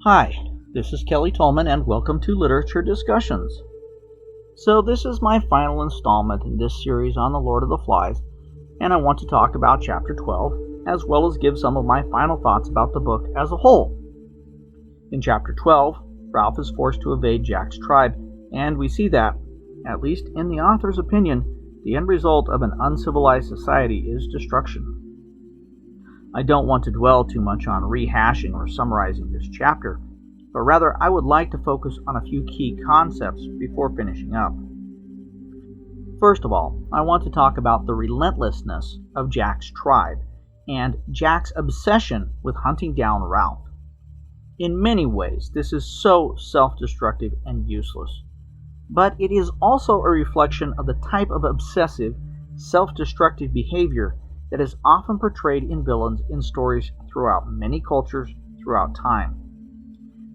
Hi, this is Kelly Tolman and welcome to Literature Discussions. So this is my final installment in this series on The Lord of the Flies, and I want to talk about Chapter 12, as well as give some of my final thoughts about the book as a whole. In Chapter 12, Ralph is forced to evade Jack's tribe, and we see that, at least in the author's opinion, the end result of an uncivilized society is destruction. I don't want to dwell too much on rehashing or summarizing this chapter, but rather I would like to focus on a few key concepts before finishing up. First of all, I want to talk about the relentlessness of Jack's tribe and Jack's obsession with hunting down Ralph. In many ways, this is so self-destructive and useless, but it is also a reflection of the type of obsessive, self-destructive behavior that is often portrayed in villains in stories throughout many cultures throughout time.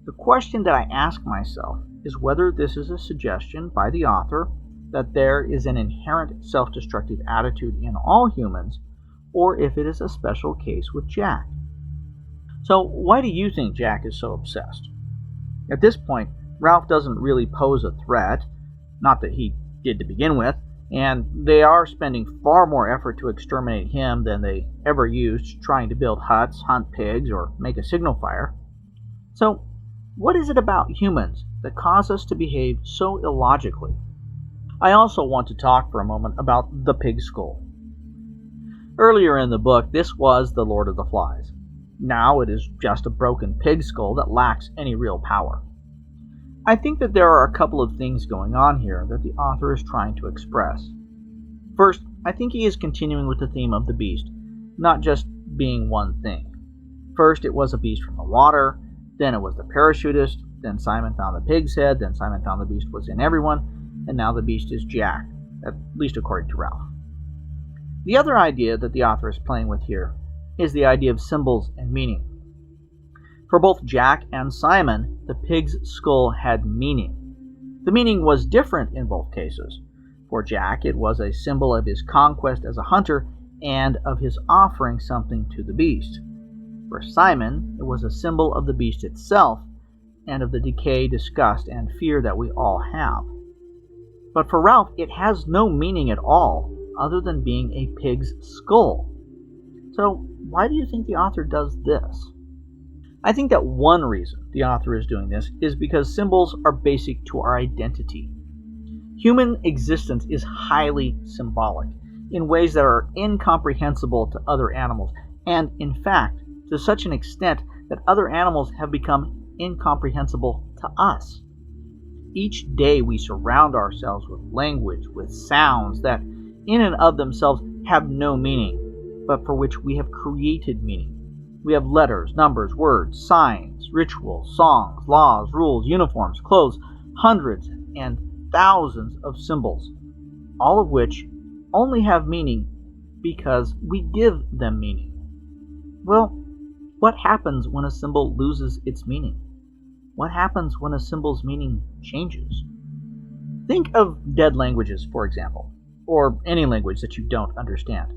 The question that I ask myself is whether this is a suggestion by the author that there is an inherent self-destructive attitude in all humans, or if it is a special case with Jack. So why do you think Jack is so obsessed? At this point, Ralph doesn't really pose a threat, not that he did to begin with, and they are spending far more effort to exterminate him than they ever used trying to build huts, hunt pigs, or make a signal fire. So, what is it about humans that cause us to behave so illogically? I also want to talk for a moment about the pig skull. Earlier in the book, this was the Lord of the Flies. Now it is just a broken pig skull that lacks any real power. I think that there are a couple of things going on here that the author is trying to express. First, I think he is continuing with the theme of the beast, not just being one thing. First, it was a beast from the water, then it was the parachutist, then Simon found the pig's head, then Simon found the beast was in everyone, and now the beast is Jack, at least according to Ralph. The other idea that the author is playing with here is the idea of symbols and meaning. For both Jack and Simon, the pig's skull had meaning. The meaning was different in both cases. For Jack, it was a symbol of his conquest as a hunter and of his offering something to the beast. For Simon, it was a symbol of the beast itself and of the decay, disgust, and fear that we all have. But for Ralph, it has no meaning at all other than being a pig's skull. So why do you think the author does this? I think that one reason the author is doing this is because symbols are basic to our identity. Human existence is highly symbolic in ways that are incomprehensible to other animals, and in fact, to such an extent that other animals have become incomprehensible to us. Each day we surround ourselves with language, with sounds that in and of themselves have no meaning, but for which we have created meaning. We have letters, numbers, words, signs, rituals, songs, laws, rules, uniforms, clothes, hundreds and thousands of symbols, all of which only have meaning because we give them meaning. Well, what happens when a symbol loses its meaning? What happens when a symbol's meaning changes? Think of dead languages, for example, or any language that you don't understand.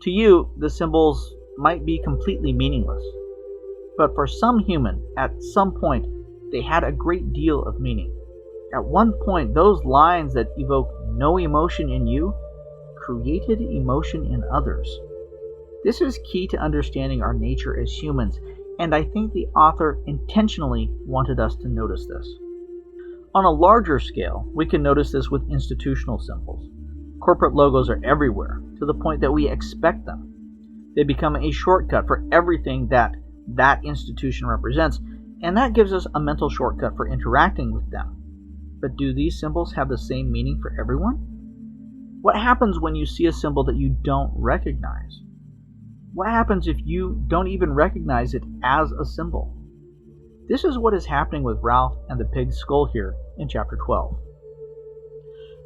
To you, the symbols might be completely meaningless. But for some human, at some point, they had a great deal of meaning. At one point, those lines that evoke no emotion in you created emotion in others. This is key to understanding our nature as humans, and I think the author intentionally wanted us to notice this. On a larger scale, we can notice this with institutional symbols. Corporate logos are everywhere, to the point that we expect them. They become a shortcut for everything that institution represents, and that gives us a mental shortcut for interacting with them. But do these symbols have the same meaning for everyone? What happens when you see a symbol that you don't recognize? What happens if you don't even recognize it as a symbol? This is what is happening with Ralph and the pig's skull here in Chapter 12.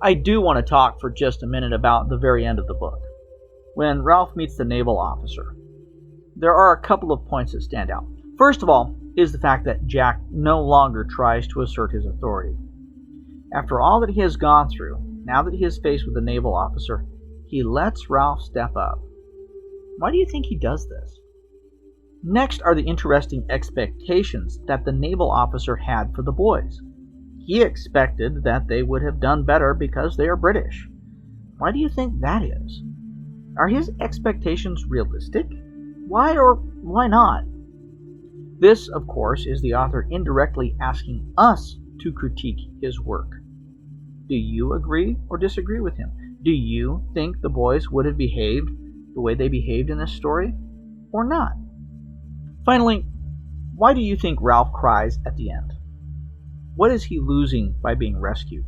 I do want to talk for just a minute about the very end of the book, when Ralph meets the Naval Officer. There are a couple of points that stand out. First of all is the fact that Jack no longer tries to assert his authority. After all that he has gone through, now that he is faced with the Naval Officer, he lets Ralph step up. Why do you think he does this? Next are the interesting expectations that the naval officer had for the boys. He expected that they would have done better because they are British. Why do you think that is? Are his expectations realistic? Why or why not? This, of course, is the author indirectly asking us to critique his work. Do you agree or disagree with him? Do you think the boys would have behaved the way they behaved in this story, or not? Finally, why do you think Ralph cries at the end? What is he losing by being rescued?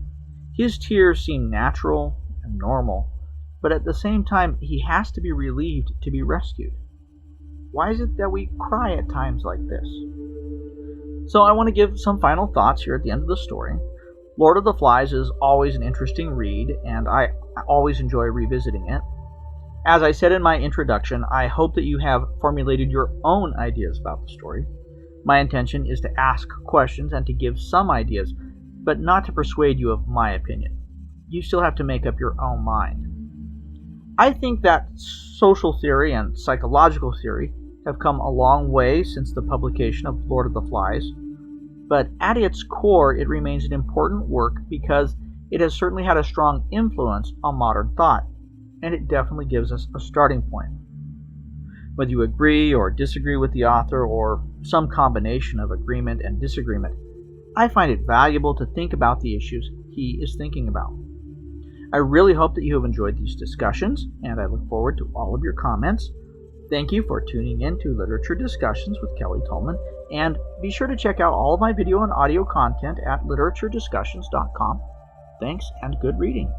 His tears seem natural and normal, but at the same time, he has to be relieved to be rescued. Why is it that we cry at times like this? So I want to give some final thoughts here at the end of the story. Lord of the Flies is always an interesting read, and I always enjoy revisiting it. As I said in my introduction, I hope that you have formulated your own ideas about the story. My intention is to ask questions and to give some ideas, but not to persuade you of my opinion. You still have to make up your own mind. I think that social theory and psychological theory have come a long way since the publication of Lord of the Flies, but at its core it remains an important work because it has certainly had a strong influence on modern thought, and it definitely gives us a starting point. Whether you agree or disagree with the author, or some combination of agreement and disagreement, I find it valuable to think about the issues he is thinking about. I really hope that you have enjoyed these discussions, and I look forward to all of your comments. Thank you for tuning in to Literature Discussions with Kelly Tolman, and be sure to check out all of my video and audio content at literaturediscussions.com. Thanks, and good reading.